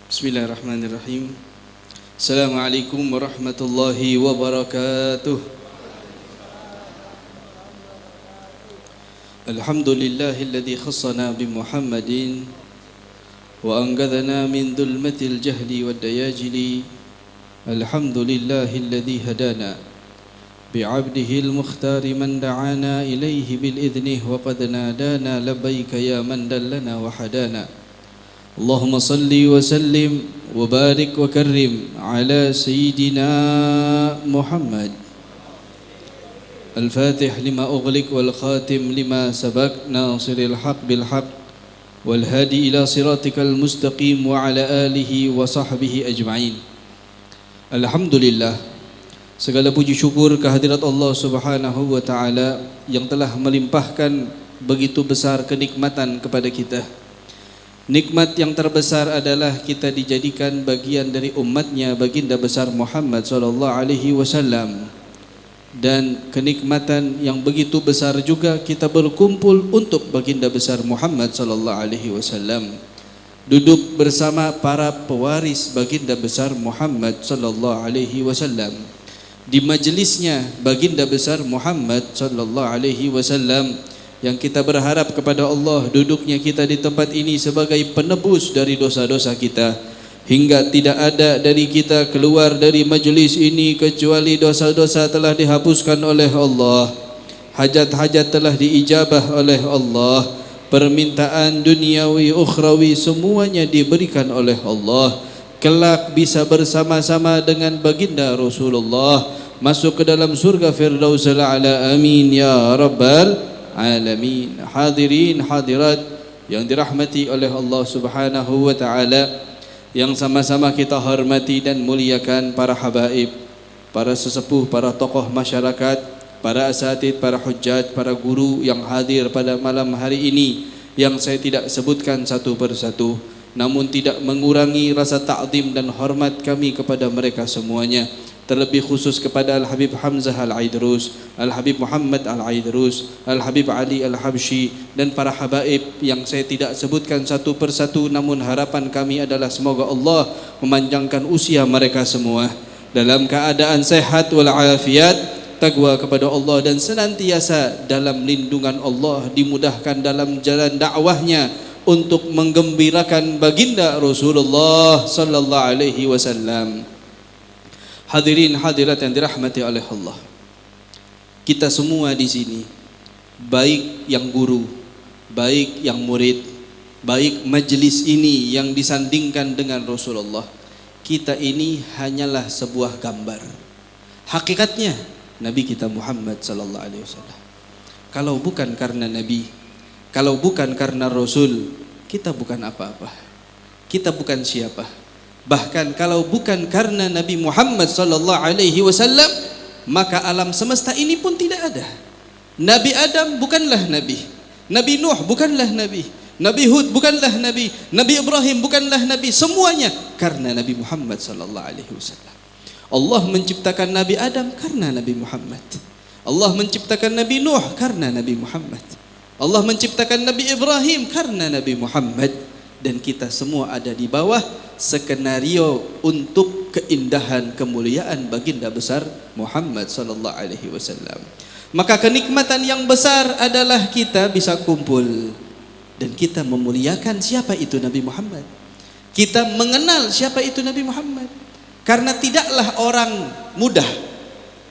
Bismillahirrahmanirrahim. Assalamualaikum warahmatullahi wabarakatuh. Alhamdulillahilladzi khassana bi Muhammadin wa anqadhana min dhulmatil jahli wad dayajili. Alhamdulillahilladzi hadana bi'abdihil mukhtari man da'ana ilaihi bil idnih wa qad nadana labbaika ya man dallana wa hadana. Allahumma salli wa sallim wa barik wa karrim ala sayyidina Muhammad al-fatih lima ughliq wal khatim lima sabaq nasiril haq bil haq wal hadi ila siratikal mustaqim wa ala alihi wa sahbihi ajma'in. Alhamdulillah, segala puji syukur kehadirat Allah Subhanahu wa taala yang telah melimpahkan begitu besar kenikmatan kepada kita. Nikmat yang terbesar adalah kita dijadikan bagian dari umatnya baginda besar Muhammad sallallahu alaihi wasallam. Dan kenikmatan yang begitu besar juga kita berkumpul untuk baginda besar Muhammad sallallahu alaihi wasallam. Duduk bersama para pewaris baginda besar Muhammad sallallahu alaihi wasallam. Di majelisnya baginda besar Muhammad sallallahu alaihi wasallam, yang kita berharap kepada Allah duduknya kita di tempat ini sebagai penebus dari dosa-dosa kita, hingga tidak ada dari kita keluar dari majlis ini kecuali dosa-dosa telah dihapuskan oleh Allah, hajat-hajat telah diijabah oleh Allah, permintaan duniawi ukhrawi semuanya diberikan oleh Allah. Kelak bisa bersama-sama dengan baginda Rasulullah masuk ke dalam surga Firdausul A'la, amin ya rabbal alamin. Hadirin hadirat yang dirahmati oleh Allah Subhanahu wa taala, yang sama-sama kita hormati dan muliakan para habaib, para sesepuh, para tokoh masyarakat, para asatid, para hujjaj, para guru yang hadir pada malam hari ini, yang saya tidak sebutkan satu persatu, namun tidak mengurangi rasa ta'zim dan hormat kami kepada mereka semuanya. Terlebih khusus kepada Al-Habib Hamzah Al-Aidrus, Al-Habib Muhammad Al-Aidrus, Al-Habib Ali Al-Habsyi, dan para habaib yang saya tidak sebutkan satu persatu, namun harapan kami adalah semoga Allah memanjangkan usia mereka semua dalam keadaan sehat walafiat, takwa kepada Allah, dan senantiasa dalam lindungan Allah, dimudahkan dalam jalan dakwahnya untuk menggembirakan baginda Rasulullah sallallahu alaihi wasallam. Hadirin hadirat yang dirahmati oleh Allah, kita semua di sini, baik yang guru, baik yang murid, baik majelis ini yang disandingkan dengan Rasulullah, kita ini hanyalah sebuah gambar. Hakikatnya Nabi kita Muhammad sallallahu alaihi wasallam. Kalau bukan karena Nabi, kalau bukan karena Rasul, kita bukan apa-apa. Kita bukan siapa. Bahkan kalau bukan karena Nabi Muhammad sallallahu alaihi wasallam, maka alam semesta ini pun tidak ada. Nabi Adam bukanlah nabi, Nabi Nuh bukanlah nabi, Nabi Hud bukanlah nabi, Nabi Ibrahim bukanlah nabi, semuanya karena Nabi Muhammad sallallahu alaihi wasallam. Allah menciptakan Nabi Adam karena Nabi Muhammad. Allah menciptakan Nabi Nuh karena Nabi Muhammad. Allah menciptakan Nabi Ibrahim karena Nabi Muhammad. Dan kita semua ada di bawah skenario untuk keindahan kemuliaan baginda besar Muhammad sallallahu alaihi wasallam. Maka kenikmatan yang besar adalah kita bisa kumpul dan kita memuliakan siapa itu Nabi Muhammad. Kita mengenal siapa itu Nabi Muhammad. Karena tidaklah orang mudah,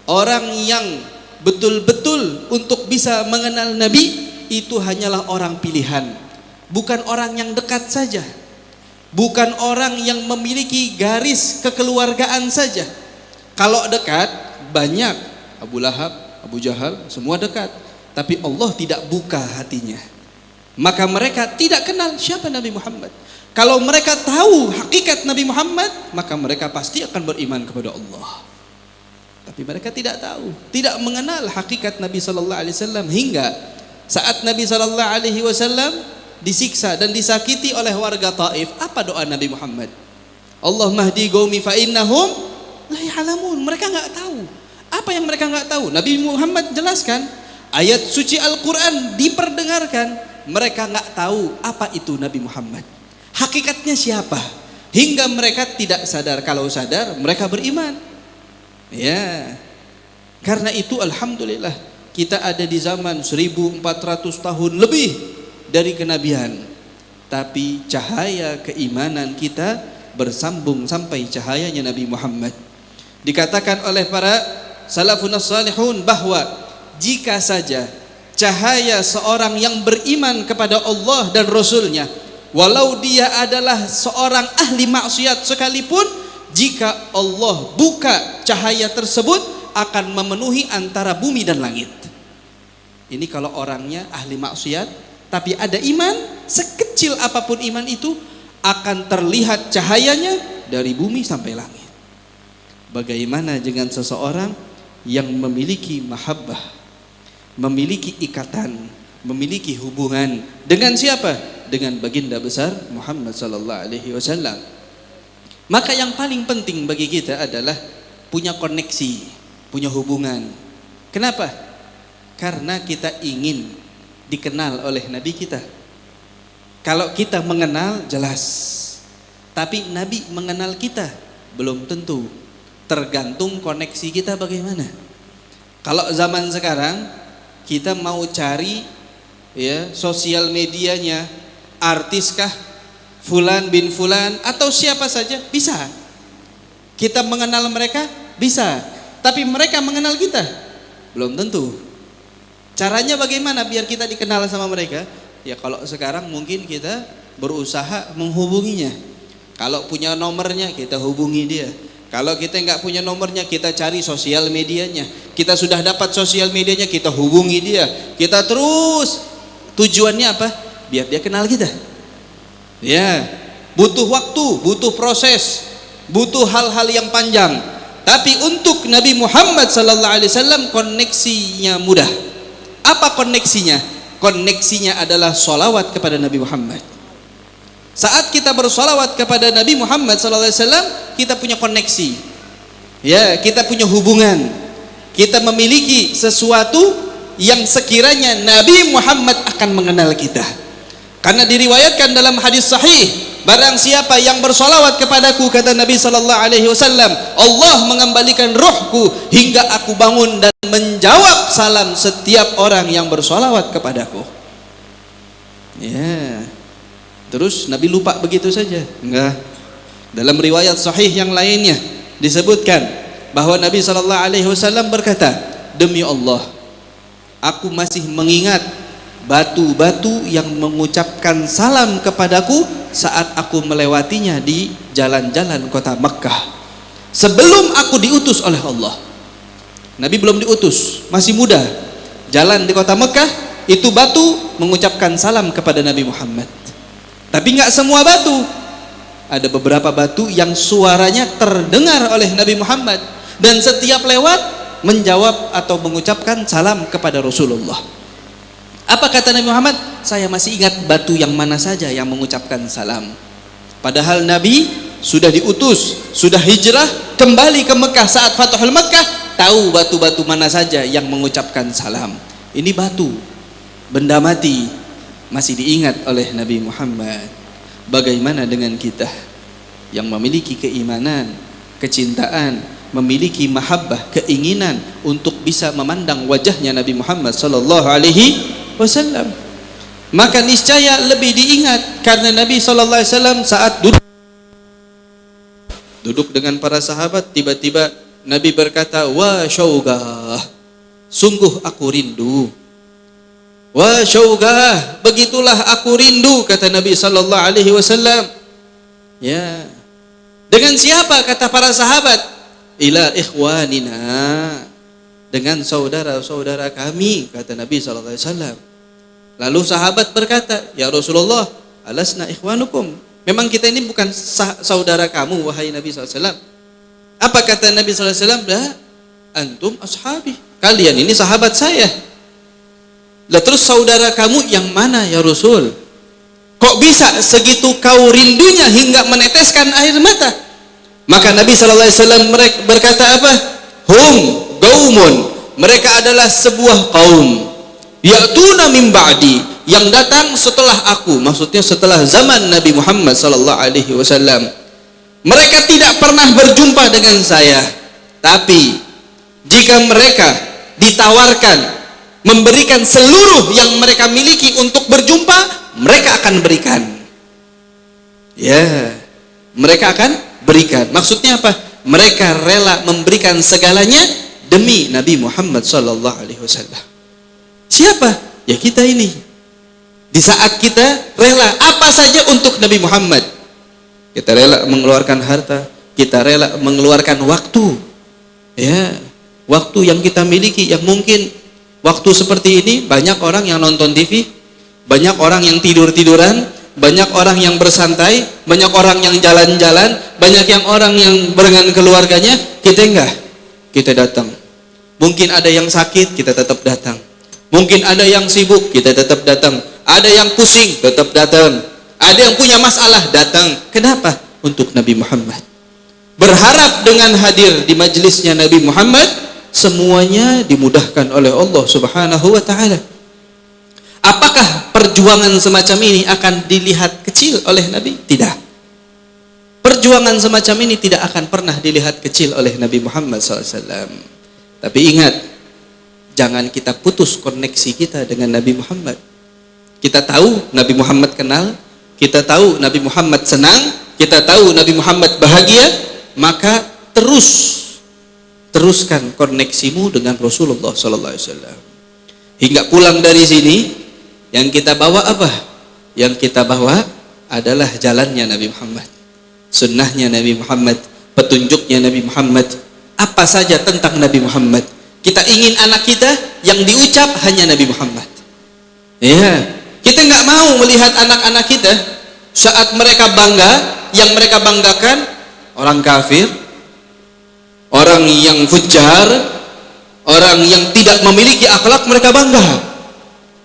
orang yang betul-betul untuk bisa mengenal Nabi itu hanyalah orang pilihan. Bukan orang yang dekat saja, bukan orang yang memiliki garis kekeluargaan saja. Kalau dekat banyak, Abu Lahab, Abu Jahal, semua dekat. Tapi Allah tidak buka hatinya, maka mereka tidak kenal siapa Nabi Muhammad. Kalau mereka tahu hakikat Nabi Muhammad, maka mereka pasti akan beriman kepada Allah. Tapi mereka tidak tahu, tidak mengenal hakikat Nabi sallallahu alaihi wasallam, hingga saat Nabi sallallahu alaihi wasallam disiksa dan disakiti oleh warga Taif, apa doa Nabi Muhammad? Allah mahdi qaumi fa innahum la ya'lamun. Mereka enggak tahu. Apa yang mereka enggak tahu? Nabi Muhammad jelaskan, ayat suci Al-Qur'an diperdengarkan, mereka enggak tahu apa itu Nabi Muhammad. Hakikatnya siapa? hingga mereka tidak sadar. Kalau sadar mereka beriman. Ya, karena itu alhamdulillah kita ada di zaman 1400 tahun lebih dari kenabian, tapi cahaya keimanan kita bersambung sampai cahayanya Nabi Muhammad. Dikatakan oleh para salafun salihun bahwa jika saja cahaya seorang yang beriman kepada Allah dan Rasulnya, walau dia adalah seorang ahli maksiat sekalipun, jika Allah buka cahaya tersebut akan memenuhi antara bumi dan langit. Ini kalau orangnya ahli maksiat tapi ada iman, sekecil apapun iman itu akan terlihat cahayanya dari bumi sampai langit. Bagaimana dengan seseorang yang memiliki mahabbah, memiliki ikatan, memiliki hubungan dengan siapa? Dengan baginda besar Muhammad sallallahu alaihi wasallam. Maka yang paling penting bagi kita adalah punya koneksi, punya hubungan. Kenapa? Karena kita ingin dikenal oleh Nabi kita. Kalau kita mengenal jelas, tapi Nabi mengenal kita belum tentu. Tergantung koneksi kita bagaimana. Kalau zaman sekarang kita mau cari ya sosial medianya artiskah Fulan bin Fulan atau siapa saja bisa. Kita mengenal mereka bisa, tapi mereka mengenal kita belum tentu. Caranya bagaimana biar kita dikenal sama mereka? Ya kalau sekarang mungkin kita berusaha menghubunginya. Kalau punya nomornya kita hubungi dia. Kalau kita nggak punya nomornya kita cari sosial medianya. Kita sudah dapat sosial medianya kita hubungi dia. Kita terus, tujuannya apa? Biar dia kenal kita. Ya, butuh waktu, butuh proses, butuh hal-hal yang panjang. Tapi untuk Nabi Muhammad sallallahu alaihi wasallam koneksinya mudah. Apa koneksinya? Koneksinya adalah sholawat kepada Nabi Muhammad. Saat kita bersolawat kepada Nabi Muhammad SAW, kita punya koneksi. Ya, kita punya hubungan. Kita memiliki sesuatu yang sekiranya Nabi Muhammad akan mengenal kita. Karena diriwayatkan dalam hadis sahih, barang siapa yang bersolawat kepadaku, kata Nabi sallallahu alaihi wasallam, Allah mengembalikan ruhku hingga aku bangun dan menjawab salam setiap orang yang bersolawat kepadaku. Ya. Terus Nabi lupa begitu saja? Enggak. Dalam riwayat sahih yang lainnya disebutkan bahwa Nabi sallallahu alaihi wasallam berkata, demi Allah, aku masih mengingat batu-batu yang mengucapkan salam kepadaku saat aku melewatinya di jalan-jalan kota Mekkah sebelum aku diutus oleh Allah. Nabi belum diutus, masih muda, jalan di kota Mekkah, itu batu mengucapkan salam kepada Nabi Muhammad. Tapi nggak semua batu, ada beberapa batu yang suaranya terdengar oleh Nabi Muhammad dan setiap lewat menjawab atau mengucapkan salam kepada Rasulullah. Apa kata Nabi Muhammad? Saya masih ingat batu yang mana saja yang mengucapkan salam. Padahal Nabi sudah diutus, sudah hijrah kembali ke Mekah saat Fathul Mekah, tahu batu-batu mana saja yang mengucapkan salam. Ini batu, benda mati, masih diingat oleh Nabi Muhammad. Bagaimana dengan kita yang memiliki keimanan, kecintaan, memiliki mahabbah, keinginan untuk bisa memandang wajahnya Nabi Muhammad sallallahu alaihi wasallam? Maka niscaya lebih diingat karena Nabi sallallahu alaihi wasallam saat duduk dengan para sahabat, tiba-tiba Nabi berkata, wa syaugah, sungguh aku rindu. Wa syaugah, begitulah aku rindu, kata Nabi sallallahu alaihi wasallam. Ya. Dengan siapa, kata para sahabat? Ila ikhwanina, dengan saudara-saudara kami, kata Nabi sallallahu alaihi wasallam. Lalu sahabat berkata, ya Rasulullah, alasna ikhwanukum, memang kita ini bukan saudara kamu wahai Nabi sallallahu alaihi wasallam? Apa kata Nabi sallallahu alaihi wasallam? La antum ashabi, kalian ini sahabat saya. Lah terus saudara kamu yang mana ya Rasul? Kok bisa segitu kau rindunya hingga meneteskan air mata? Maka Nabi sallallahu alaihi wasallam berkata apa? Hum qaumun, mereka adalah sebuah kaum, ya'tuna min ba'di, yang datang setelah aku, maksudnya setelah zaman Nabi Muhammad sallallahu alaihi wasallam. Mereka tidak pernah berjumpa dengan saya, tapi jika mereka ditawarkan memberikan seluruh yang mereka miliki untuk berjumpa, mereka akan berikan. Ya, mereka akan berikan. Maksudnya apa? Mereka rela memberikan segalanya demi Nabi Muhammad sallallahu alaihi wasallam. Siapa? Ya kita ini. Di saat kita rela apa saja untuk Nabi Muhammad, kita rela mengeluarkan harta, kita rela mengeluarkan waktu. Ya, waktu yang kita miliki, yang mungkin waktu seperti ini banyak orang yang nonton TV, banyak orang yang tidur-tiduran, banyak orang yang bersantai, banyak orang yang jalan-jalan, banyak yang orang yang dengan keluarganya. Kita enggak, kita datang. Mungkin ada yang sakit, kita tetap datang. Mungkin ada yang sibuk, kita tetap datang. Ada yang pusing, tetap datang. Ada yang punya masalah, datang. Kenapa? Untuk Nabi Muhammad. Berharap dengan hadir di majelisnya Nabi Muhammad, semuanya dimudahkan oleh Allah Subhanahu wa ta'ala. Apakah perjuangan semacam ini akan dilihat kecil oleh Nabi? Tidak. Perjuangan semacam ini tidak akan pernah dilihat kecil oleh Nabi Muhammad SAW. Tapi ingat, jangan kita putus koneksi kita dengan Nabi Muhammad. Kita tahu Nabi Muhammad kenal, kita tahu Nabi Muhammad senang, kita tahu Nabi Muhammad bahagia, maka teruskan koneksimu dengan Rasulullah sallallahu alaihi wasallam. Hingga pulang dari sini, yang kita bawa apa? Yang kita bawa adalah jalannya Nabi Muhammad, sunnahnya Nabi Muhammad, petunjuknya Nabi Muhammad. Apa saja tentang Nabi Muhammad. Kita ingin anak kita yang diucap hanya Nabi Muhammad. Ya, kita nggak mau melihat anak-anak kita saat mereka bangga, yang mereka banggakan orang kafir, orang yang fujar, orang yang tidak memiliki akhlak, mereka bangga.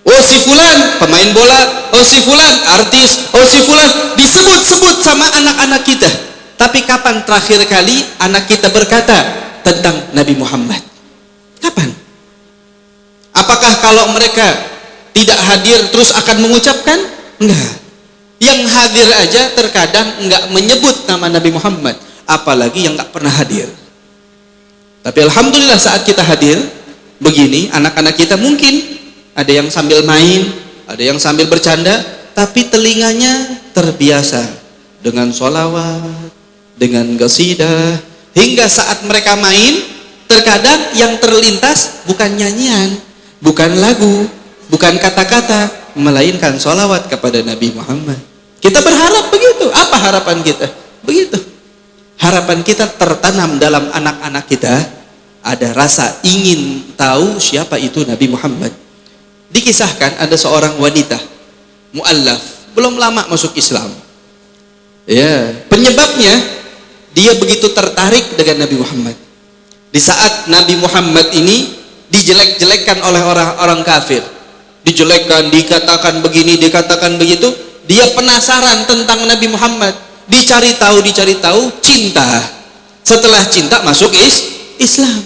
Oh si fulan pemain bola, oh si fulan artis, oh si fulan disebut-sebut sama anak-anak kita. Tapi kapan terakhir kali anak kita berkata tentang Nabi Muhammad? Kapan? Apakah kalau mereka tidak hadir terus akan mengucapkan? Enggak. Yang hadir aja terkadang enggak menyebut nama Nabi Muhammad, apalagi yang enggak pernah hadir. Tapi alhamdulillah saat kita hadir begini, anak-anak kita mungkin ada yang sambil main, ada yang sambil bercanda, tapi telinganya terbiasa dengan sholawat, dengan qasidah, hingga saat mereka main, terkadang yang terlintas bukan nyanyian, bukan lagu, bukan kata-kata, melainkan sholawat kepada Nabi Muhammad. Kita berharap begitu. Apa harapan kita? Begitu. Harapan kita tertanam dalam anak-anak kita, ada rasa ingin tahu siapa itu Nabi Muhammad. Dikisahkan ada seorang wanita mu'allaf, belum lama masuk Islam. Ya, penyebabnya dia begitu tertarik dengan Nabi Muhammad. Di saat Nabi Muhammad ini dijelek-jelekkan oleh orang-orang kafir, dijelekkan, dikatakan begini, dikatakan begitu, dia penasaran tentang Nabi Muhammad. Dicari tahu, cinta. Setelah cinta masuk Islam.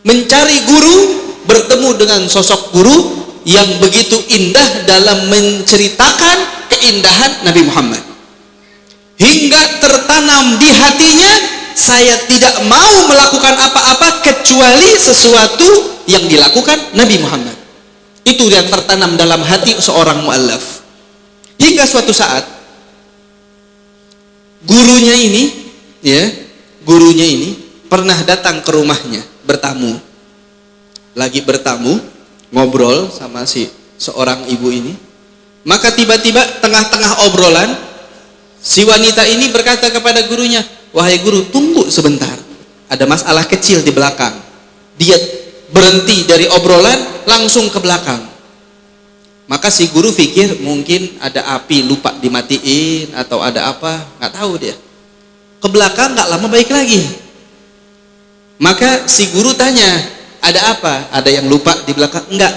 Mencari guru, bertemu dengan sosok guru yang begitu indah dalam menceritakan keindahan Nabi Muhammad. Hingga tertanam di hatinya, saya tidak mau melakukan apa-apa kecuali sesuatu yang dilakukan Nabi Muhammad. Itu yang tertanam dalam hati seorang mu'allaf. Hingga suatu saat gurunya ini pernah datang ke rumahnya bertamu. Lagi bertamu, ngobrol sama seorang ibu ini. Maka tiba-tiba tengah-tengah obrolan, si wanita ini berkata kepada gurunya, "Wahai guru, tunggu sebentar. Ada masalah kecil di belakang." Dia berhenti dari obrolan, langsung ke belakang. Maka si guru pikir mungkin ada api lupa dimatiin atau ada apa, nggak tahu dia. Ke belakang nggak lama baik lagi. Maka si guru tanya, "Ada apa? Ada yang lupa di belakang?" "Enggak.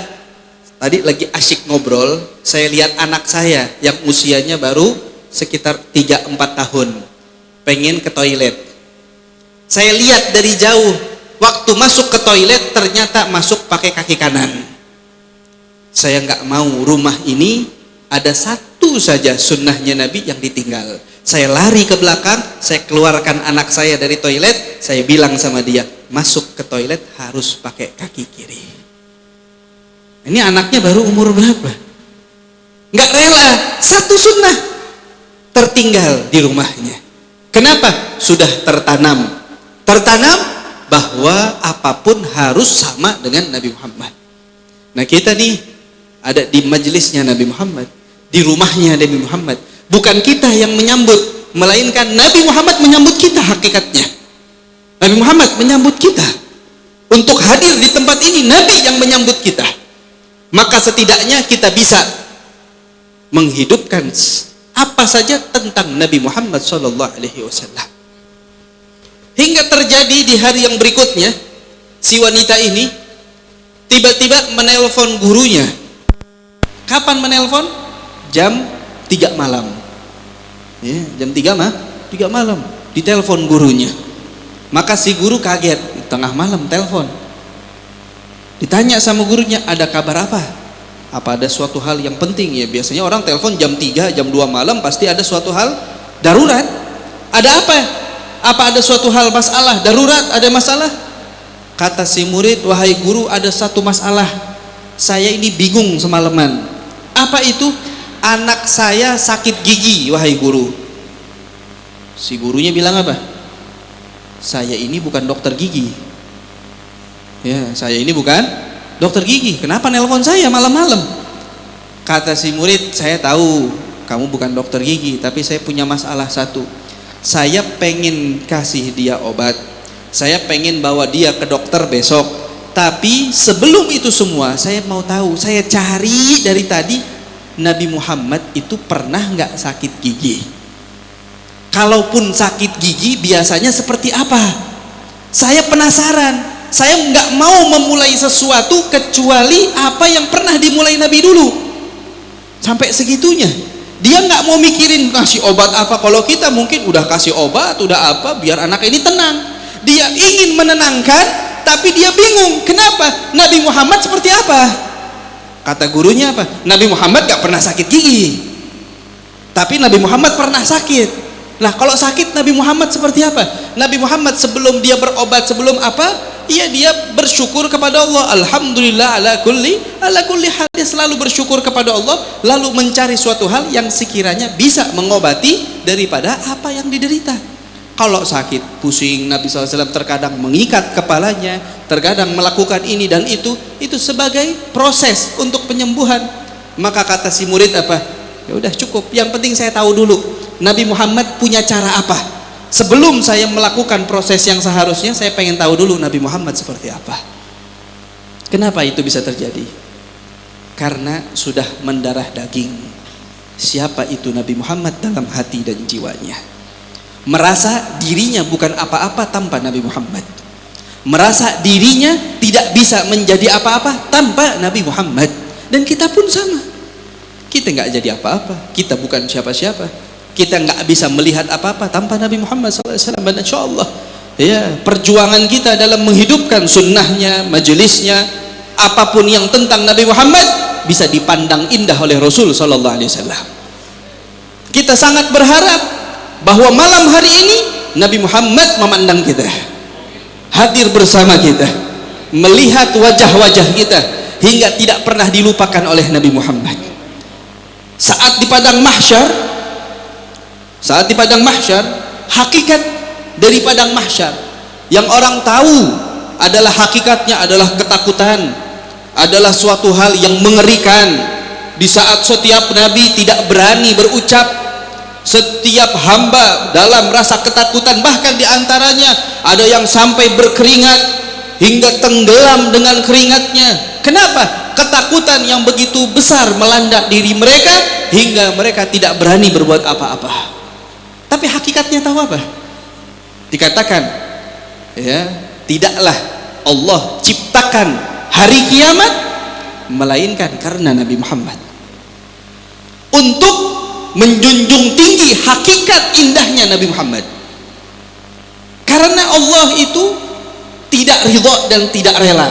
Tadi lagi asyik ngobrol, saya lihat anak saya yang usianya baru sekitar 3-4 tahun. Pengen ke toilet. Saya lihat dari jauh, waktu masuk ke toilet ternyata masuk pakai kaki kanan. Saya nggak mau rumah ini ada satu saja sunnahnya Nabi yang ditinggal. Saya lari ke belakang, saya keluarkan anak saya dari toilet, saya bilang sama dia, masuk ke toilet harus pakai kaki kiri. Ini anaknya baru umur berapa? Nggak rela, satu sunnah tertinggal di rumahnya. Kenapa? Sudah tertanam bahwa apapun harus sama dengan Nabi Muhammad. Nah kita nih ada di majelisnya Nabi Muhammad, di rumahnya Nabi Muhammad. Bukan kita yang menyambut, melainkan Nabi Muhammad menyambut kita hakikatnya. Nabi Muhammad menyambut kita. Untuk hadir di tempat ini, Nabi yang menyambut kita. Maka setidaknya kita bisa menghidupkan apa saja tentang Nabi Muhammad SAW. Hingga terjadi di hari yang berikutnya, si wanita ini tiba-tiba menelpon gurunya. Kapan menelpon? Jam 3 malam. Ya, jam 3 malam ditelepon gurunya. Maka si guru kaget, tengah malam telepon. Ditanya sama gurunya, ada kabar apa? Apa ada suatu hal yang penting? Ya biasanya orang telepon jam 3, jam 2 malam pasti ada suatu hal darurat. Ada apa? Apa ada suatu hal masalah darurat? Ada masalah? Kata si murid, wahai guru, ada satu masalah. Saya ini bingung semalaman. Apa itu? Anak saya sakit gigi, wahai guru. Si gurunya bilang apa? Saya ini bukan dokter gigi. Ya, saya ini bukan dokter gigi. Kenapa nelpon saya malam-malam? Kata si murid, saya tahu kamu bukan dokter gigi, tapi saya punya masalah satu. Saya pengen kasih dia obat. Saya pengen bawa dia ke dokter besok. Tapi sebelum itu semua, saya mau tahu, saya cari dari tadi, Nabi Muhammad itu pernah nggak sakit gigi? Kalaupun sakit gigi biasanya seperti apa? Saya penasaran. Saya nggak mau memulai sesuatu kecuali apa yang pernah dimulai Nabi dulu. Sampai segitunya. Dia nggak mau mikirin kasih obat apa. Kalau kita mungkin udah kasih obat, udah apa, biar anak ini tenang. Dia ingin menenangkan, tapi dia bingung. Kenapa? Nabi Muhammad seperti apa? Kata gurunya apa? Nabi Muhammad gak pernah sakit gigi, tapi Nabi Muhammad pernah sakit. Nah kalau sakit Nabi Muhammad seperti apa? Nabi Muhammad sebelum dia berobat, sebelum apa? Iya, dia bersyukur kepada Allah. Alhamdulillah ala kulli hal. Dia selalu bersyukur kepada Allah, lalu mencari suatu hal yang sekiranya bisa mengobati daripada apa yang diderita. Kalau sakit, pusing, Nabi SAW terkadang mengikat kepalanya, terkadang melakukan ini dan itu sebagai proses untuk penyembuhan. Maka kata si murid apa? Ya udah cukup, yang penting saya tahu dulu Nabi Muhammad punya cara apa. Sebelum saya melakukan proses yang seharusnya, saya pengen tahu dulu Nabi Muhammad seperti apa. Kenapa itu bisa terjadi? Karena sudah mendarah daging siapa itu Nabi Muhammad dalam hati dan jiwanya. Merasa dirinya bukan apa-apa tanpa Nabi Muhammad. Merasa dirinya tidak bisa menjadi apa-apa tanpa Nabi Muhammad. Dan kita pun sama. Kita nggak jadi apa-apa. Kita bukan siapa-siapa. Kita nggak bisa melihat apa-apa tanpa Nabi Muhammad SAW. Dan insya Allah, ya, perjuangan kita dalam menghidupkan sunnahnya, majelisnya, apapun yang tentang Nabi Muhammad bisa dipandang indah oleh Rasul SAW. Kita sangat berharap bahwa malam hari ini Nabi Muhammad memandang kita, hadir bersama kita, melihat wajah-wajah kita hingga tidak pernah dilupakan oleh Nabi Muhammad. Saat di padang mahsyar, hakikat dari padang mahsyar yang orang tahu adalah hakikatnya adalah ketakutan, adalah suatu hal yang mengerikan. Di saat setiap nabi tidak berani berucap, setiap hamba dalam rasa ketakutan, bahkan diantaranya ada yang sampai berkeringat hingga tenggelam dengan keringatnya. Kenapa? Ketakutan yang begitu besar melanda diri mereka hingga mereka tidak berani berbuat apa-apa. Tapi hakikatnya tahu apa? Dikatakan, ya, tidaklah Allah ciptakan hari kiamat melainkan karena Nabi Muhammad, untuk menjunjung tinggi hakikat indahnya Nabi Muhammad. Karena Allah itu tidak ridha dan tidak rela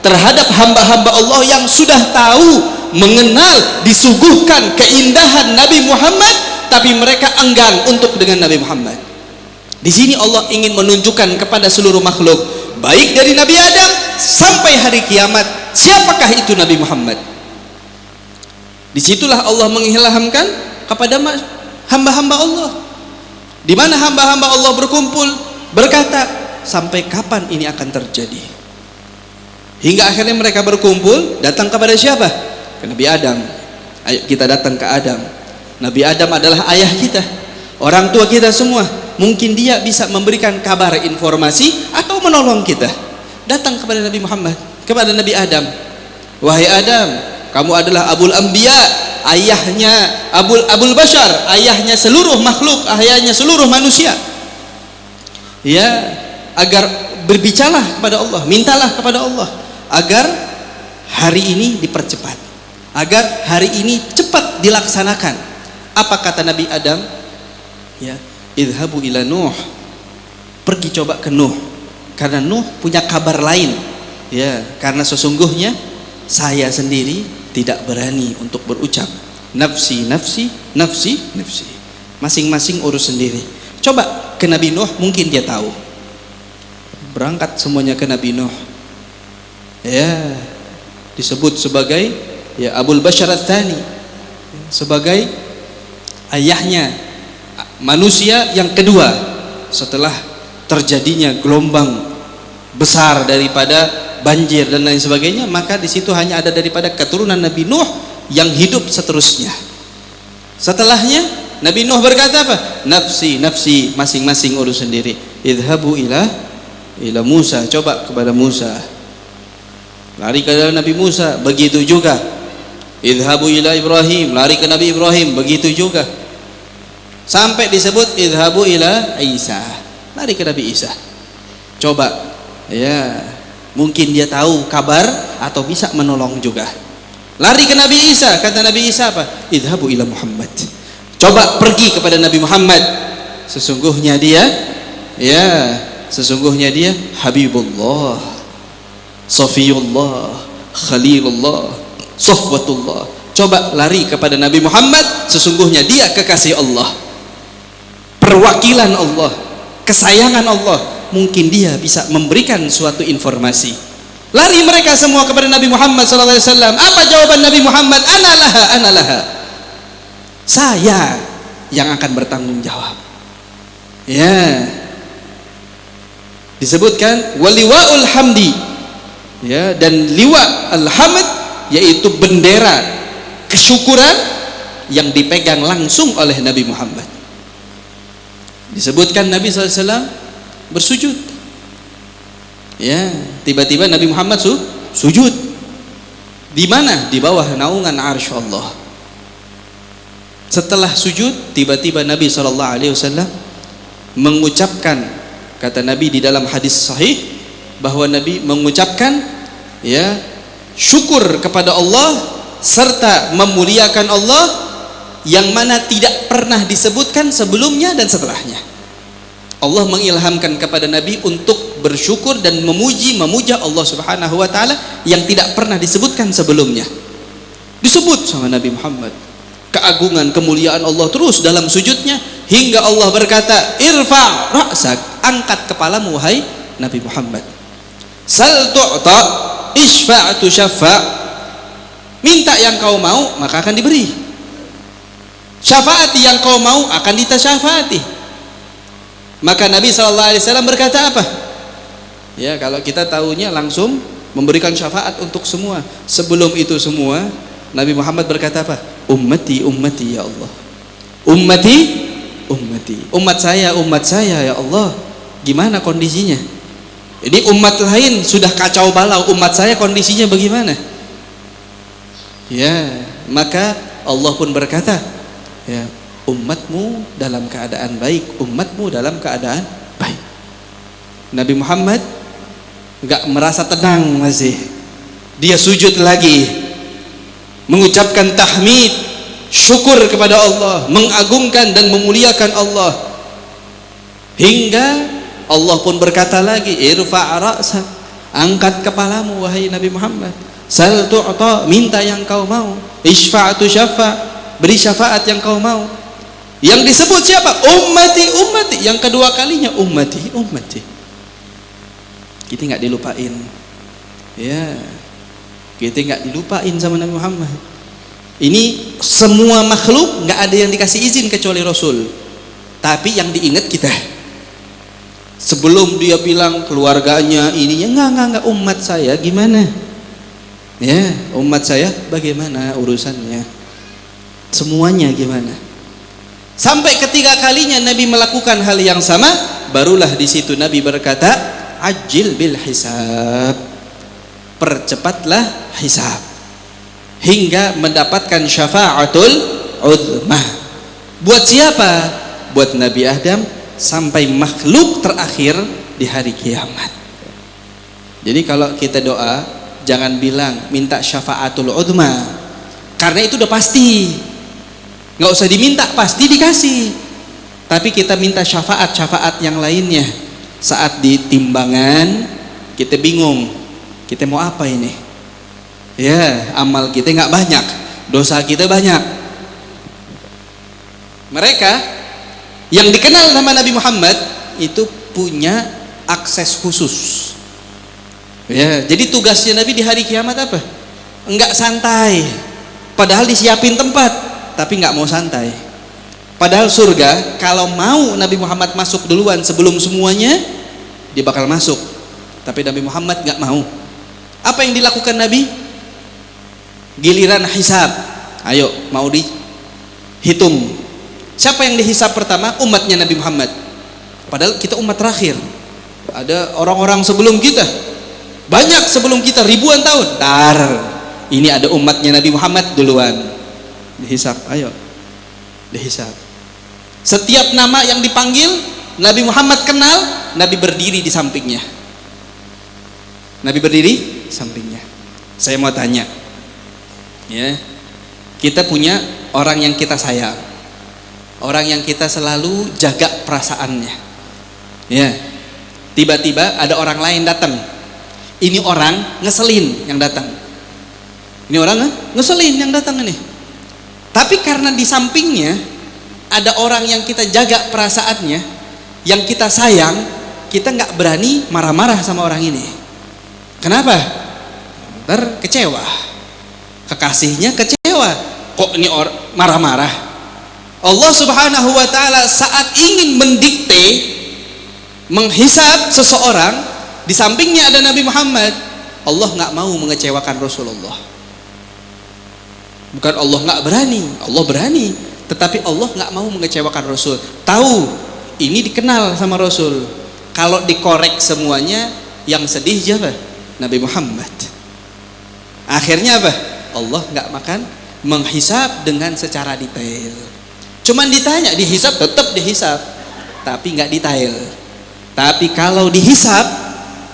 terhadap hamba-hamba Allah yang sudah tahu, mengenal, disuguhkan keindahan Nabi Muhammad, tapi mereka enggan untuk dengan Nabi Muhammad. Di sini Allah ingin menunjukkan kepada seluruh makhluk, baik dari Nabi Adam sampai hari kiamat, siapakah itu Nabi Muhammad. Disitulah Allah mengilhamkan kepada hamba-hamba Allah, di mana hamba-hamba Allah berkumpul berkata, sampai kapan ini akan terjadi? Hingga akhirnya mereka berkumpul datang kepada siapa? Ke Nabi Adam. Ayo kita datang ke Adam. Nabi Adam adalah ayah kita, orang tua kita semua. Mungkin dia bisa memberikan kabar, informasi, atau menolong kita. Datang kepada Nabi Muhammad, kepada Nabi Adam. Wahai Adam, kamu adalah Abul Anbiya, ayahnya Abul Bashar, ayahnya seluruh makhluk, ayahnya seluruh manusia. Ya, agar berbicaralah kepada Allah, mintalah kepada Allah agar hari ini dipercepat, agar hari ini cepat dilaksanakan. Apa kata Nabi Adam? Ya, idhabu ila Nuh, pergi coba ke Nuh, karena Nuh punya kabar lain. Ya, karena sesungguhnya saya sendiri tidak berani untuk berucap nafsi, nafsi, nafsi, nafsi. Masing-masing urus sendiri. Coba ke Nabi Nuh, mungkin dia tahu. Berangkat semuanya ke Nabi Nuh. Ya, disebut sebagai ya Abul Bashar Ats-Tsani, sebagai ayahnya manusia yang kedua setelah terjadinya gelombang besar daripada banjir dan lain sebagainya. Maka di situ hanya ada daripada keturunan Nabi Nuh yang hidup seterusnya. Setelahnya Nabi Nuh berkata apa? Nafsi, nafsi, masing-masing urus sendiri. Idhabu ila Musa, coba kepada Musa. Lari ke Nabi Musa, begitu juga. Idhabu ila Ibrahim, lari ke Nabi Ibrahim, begitu juga. Sampai disebut idhabu ila Isa, lari ke Nabi Isa. Coba, ya, mungkin dia tahu kabar atau bisa menolong juga. Lari ke Nabi Isa, kata Nabi Isa apa? Idhabu ila Muhammad. Coba pergi kepada Nabi Muhammad. Sesungguhnya dia, ya, sesungguhnya dia Habibullah, Safiyullah, Khalilullah, Safwatullah. Coba lari kepada Nabi Muhammad, sesungguhnya dia kekasih Allah, perwakilan Allah, kesayangan Allah. Mungkin dia bisa memberikan suatu informasi. Lari mereka semua kepada Nabi Muhammad SAW. Apa jawaban Nabi Muhammad? Analaha, analaha. Saya yang akan bertanggung jawab. Ya, disebutkan waliwaul hamdi, ya, dan liwa al-hamd, yaitu bendera kesyukuran yang dipegang langsung oleh Nabi Muhammad. Disebutkan Nabi SAW bersujud. Ya, tiba-tiba Nabi Muhammad sujud. Di mana? Di bawah naungan arsy Allah. Setelah sujud, tiba-tiba Nabi SAW mengucapkan, kata Nabi di dalam hadis sahih, bahwa Nabi mengucapkan, ya, syukur kepada Allah serta memuliakan Allah yang mana tidak pernah disebutkan sebelumnya dan setelahnya. Allah mengilhamkan kepada Nabi untuk bersyukur dan memuja Allah Subhanahu wa taala yang tidak pernah disebutkan sebelumnya. Disebut sama Nabi Muhammad keagungan, kemuliaan Allah terus dalam sujudnya, hingga Allah berkata, irfa' ra'sak, angkat kepalamu wahai Nabi Muhammad. Sal tu'ta, isfa'tu syafa', minta yang kau mau maka akan diberi. Syafaati yang kau mau akan ditasyafaati. Maka Nabi SAW berkata apa? Ya, kalau kita tahunya langsung memberikan syafaat untuk semua. Sebelum itu semua, Nabi Muhammad berkata apa? Ummati, ummati ya Allah. Ummati, ummati. Umat saya ya Allah. Gimana kondisinya? Ini umat lain sudah kacau balau, umat saya kondisinya bagaimana? Ya, maka Allah pun berkata, ya, umatmu dalam keadaan baik, umatmu dalam keadaan baik. Nabi Muhammad enggak merasa tenang masih. Dia sujud lagi, mengucapkan tahmid, syukur kepada Allah, mengagungkan dan memuliakan Allah. Hingga Allah pun berkata lagi, irfa' ra'sak, angkat kepalamu wahai Nabi Muhammad. Sal tu'ta, minta yang kau mau. Isfa'tu syafa', beri syafaat yang kau mau. Yang disebut siapa? Ummati, ummati. Yang kedua kalinya ummati, ummati. Kita nggak dilupain. Ya, kita nggak dilupain sama Nabi Muhammad. Ini semua makhluk nggak ada yang dikasih izin kecuali Rasul. Tapi yang diingat kita. Sebelum dia bilang keluarganya ininya, enggak, umat saya gimana? Ya, umat saya bagaimana urusannya? Semuanya gimana? Sampai ketiga kalinya Nabi melakukan hal yang sama, barulah di situ Nabi berkata, ajil bil hisab, percepatlah hisab hingga mendapatkan syafaatul uzmah. Buat siapa? Buat Nabi Adam sampai makhluk terakhir di hari kiamat. Jadi kalau kita doa, jangan bilang minta syafaatul uzmah, karena itu udah pasti, nggak usah diminta, pasti dikasih. Tapi kita minta syafaat yang lainnya. Saat di timbangan kita bingung, kita mau apa ini? Ya, amal kita nggak banyak, dosa kita banyak. Mereka yang dikenal nama Nabi Muhammad itu punya akses khusus. Ya, jadi tugasnya Nabi di hari kiamat apa? Enggak santai. Padahal disiapin tempat, tapi enggak mau santai. Padahal surga, kalau mau Nabi Muhammad masuk duluan sebelum semuanya, dia bakal masuk. Tapi Nabi Muhammad enggak mau. Apa yang dilakukan Nabi? Giliran hisab. Ayo, mau dihitung. Siapa yang dihisab pertama? Umatnya Nabi Muhammad. Padahal kita umat terakhir. Ada orang-orang sebelum kita, banyak sebelum kita, ribuan tahun. Ini ada umatnya Nabi Muhammad duluan. Dihisab, ayo. Dihisab. Setiap nama yang dipanggil, Nabi Muhammad kenal, Nabi berdiri di sampingnya. Nabi berdiri sampingnya. Saya mau tanya, ya, kita punya orang yang kita sayang, orang yang kita selalu jaga perasaannya. Ya, tiba-tiba ada orang lain datang. Ini orang ngeselin yang datang. Ini orang ngeselin yang datang ini. Tapi karena di sampingnya ada orang yang kita jaga perasaannya, yang kita sayang, kita nggak berani marah-marah sama orang ini. Kenapa? Ntar kecewa. Kekasihnya kecewa. Kok ini orang marah-marah? Allah Subhanahu wa ta'ala saat ingin mendikte, menghisab seseorang, di sampingnya ada Nabi Muhammad. Allah nggak mau mengecewakan Rasulullah. Bukan Allah nggak berani, Allah berani, tetapi Allah nggak mau mengecewakan Rasul. Tahu ini dikenal sama Rasul. Kalau dikorek semuanya, yang sedih siapa? Nabi Muhammad. Akhirnya apa? Allah nggak makan menghisab dengan secara detail. Cuman ditanya, dihisab, tetap dihisab, tapi nggak detail. Tapi kalau dihisab,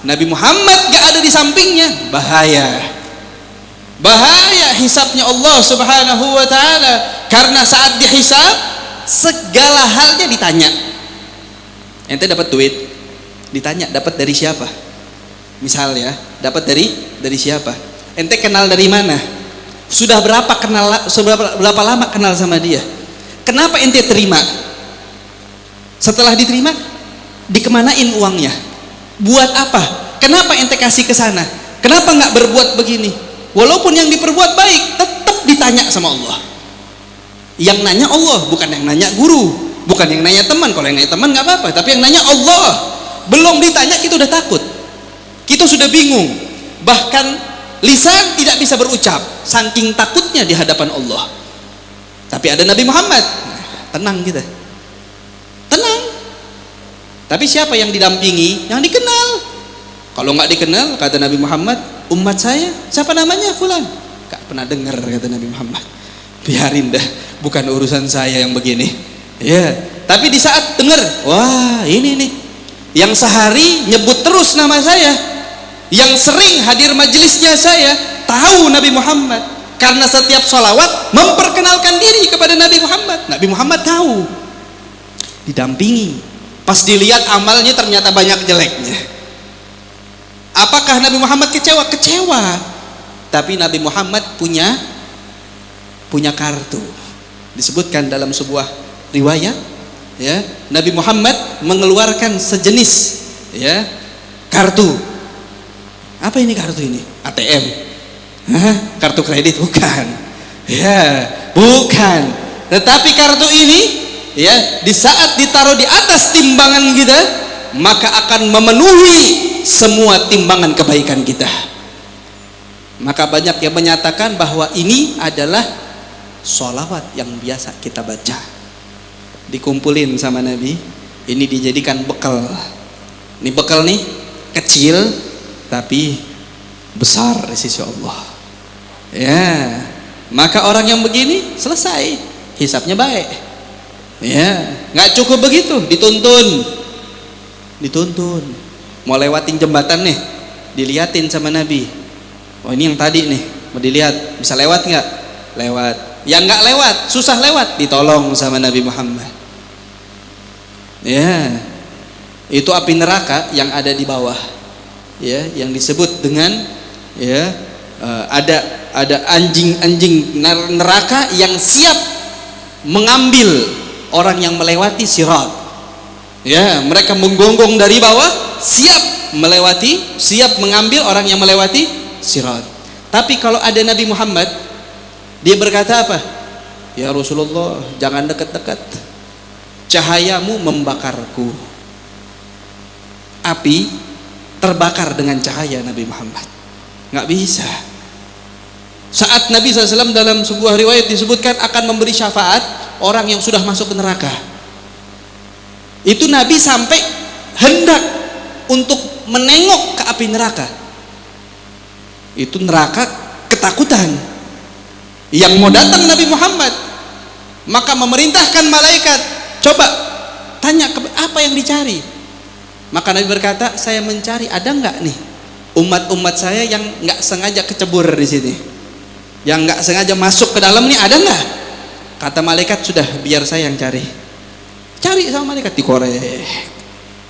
Nabi Muhammad nggak ada di sampingnya, bahaya. Bahaya hisabnya Allah Subhanahu wa ta'ala. Karena saat dihisab, segala halnya ditanya. Ente dapat duit, ditanya dapat dari siapa? Misal ya, dapat dari siapa? Ente kenal dari mana? Sudah berapa lama kenal sama dia? Kenapa ente terima? Setelah diterima, dikemanain uangnya? Buat apa? Kenapa ente kasih ke sana? Kenapa nggak berbuat begini? Walaupun yang diperbuat baik, tetap ditanya sama Allah. Yang nanya Allah, bukan yang nanya guru, bukan yang nanya teman. Kalau yang nanya teman nggak apa-apa, tapi yang nanya Allah. Belum ditanya kita udah takut, kita sudah bingung, bahkan lisan tidak bisa berucap, saking takutnya di hadapan Allah. Tapi ada Nabi Muhammad, tenang kita, tenang. Tapi siapa yang didampingi? Yang dikenal. Kalau nggak dikenal, kata Nabi Muhammad, umat saya, siapa namanya? Fulan. Gak pernah dengar, kata Nabi Muhammad. Biarin dah, bukan urusan saya yang begini. Ya, tapi di saat dengar, wah ini nih, yang sehari nyebut terus nama saya, yang sering hadir majelisnya saya, tahu Nabi Muhammad. Karena setiap sholawat memperkenalkan diri kepada Nabi Muhammad. Nabi Muhammad tahu, didampingi. Pas dilihat amalnya ternyata banyak jeleknya. Apakah Nabi Muhammad kecewa? Kecewa. Tapi Nabi Muhammad punya kartu. Disebutkan dalam sebuah riwayat ya, Nabi Muhammad mengeluarkan sejenis ya kartu. Apa ini kartu ini? ATM? Hah? Kartu kredit? Bukan. Ya, bukan. Tetapi kartu ini ya, di saat ditaruh di atas timbangan kita, maka akan memenuhi semua timbangan kebaikan kita. Maka banyak yang menyatakan bahwa ini adalah sholawat yang biasa kita baca, dikumpulin sama Nabi, ini dijadikan bekal. Ini bekal nih kecil tapi besar di sisi Allah ya. Maka orang yang begini selesai, hisapnya baik ya. Nggak cukup begitu, dituntun mau lewatin jembatan nih, diliatin sama Nabi, oh ini yang tadi nih mau dilihat, bisa lewat nggak? Lewat. Yang nggak lewat, susah lewat, ditolong sama Nabi Muhammad ya. Itu api neraka yang ada di bawah ya, yang disebut dengan ya ada anjing-anjing neraka yang siap mengambil orang yang melewati sirat ya. Mereka menggonggong dari bawah, siap mengambil orang yang melewati sirat. Tapi kalau ada Nabi Muhammad, dia berkata apa? Ya Rasulullah, jangan dekat-dekat, cahayamu membakarku. Api terbakar dengan cahaya Nabi Muhammad, nggak bisa. Saat Nabi SAW dalam sebuah riwayat disebutkan akan memberi syafaat orang yang sudah masuk ke neraka, itu Nabi sampai hendak untuk menengok ke api neraka. Itu neraka ketakutan yang mau datang Nabi Muhammad, maka memerintahkan malaikat, coba tanya apa yang dicari. Maka Nabi berkata, saya mencari ada nggak nih umat-umat saya yang nggak sengaja kecebur di sini, yang nggak sengaja masuk ke dalam nih, ada nggak? Kata malaikat, sudah biar saya yang cari sama malaikat, dikorek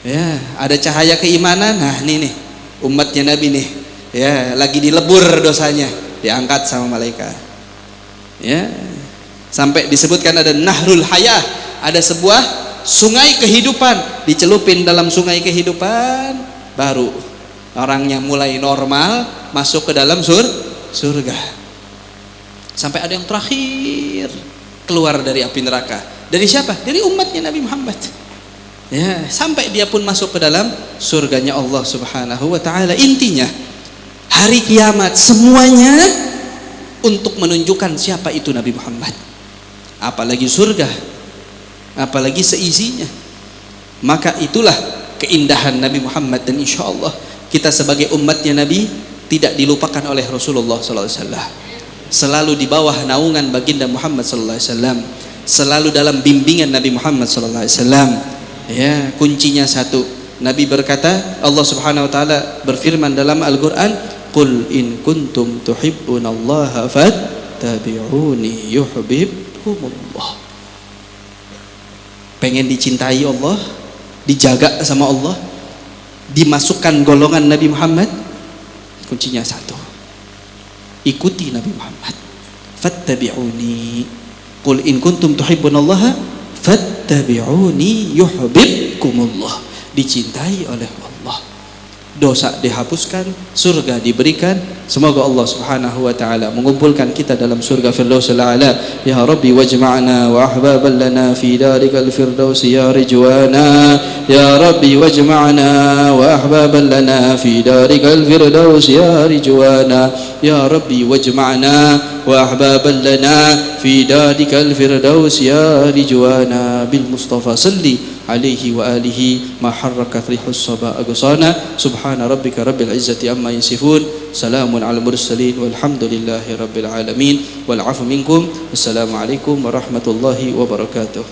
ya. Ada cahaya keimanan, nah ini nih umatnya Nabi nih ya, lagi dilebur dosanya, diangkat sama malaikat ya. Sampai disebutkan ada nahrul hayah, ada sebuah sungai kehidupan, dicelupin dalam sungai kehidupan, baru orangnya mulai normal masuk ke dalam surga. Sampai ada yang terakhir keluar dari api neraka. Dari siapa? Dari umatnya Nabi Muhammad ya, sampai dia pun masuk ke dalam surganya Allah Subhanahu wa ta'ala. Intinya hari kiamat semuanya untuk menunjukkan siapa itu Nabi Muhammad, apalagi surga, apalagi seisinya. Maka itulah keindahan Nabi Muhammad, dan insya Allah kita sebagai umatnya Nabi tidak dilupakan oleh Rasulullah SAW. Selalu di bawah naungan baginda Muhammad SAW, selalu dalam bimbingan Nabi Muhammad SAW ya. Kuncinya satu, Nabi berkata, Allah Subhanahu wa ta'ala berfirman dalam Al-Quran, qul in kuntum tuhibbunallaha fattabi'uni yuhibbukumullah. Pengen dicintai Allah, dijaga sama Allah, dimasukkan golongan Nabi Muhammad, kuncinya satu, ikuti Nabi Muhammad. Fattabi'uni, qul in kuntum tuhibbunallaha fattabi'uni yuhibbukumullah. Dicintai oleh Allah, dosa dihapuskan, surga diberikan. Semoga Allah Subhanahu wa ta'ala mengumpulkan kita dalam surga Firdausil A'la. Ya Rabbi wajma'na wa ahbaban lana fi darikal firdaus ya rijwana. Ya Rabbi wajma'na wa ahbaban lana fi darikal firdaus ya rijwana. Ya Rabbi wajma'na wa ahbaban lana fi darikal firdaus ya rijwana. Bil Mustafa salli عليه وآله ما حركت ريح الصبا أغصانا سبحان ربك رب العزة عما يصفون سلام على المرسلين والحمد لله رب العالمين والعفو منكم. السلام عليكم ورحمة الله وبركاته.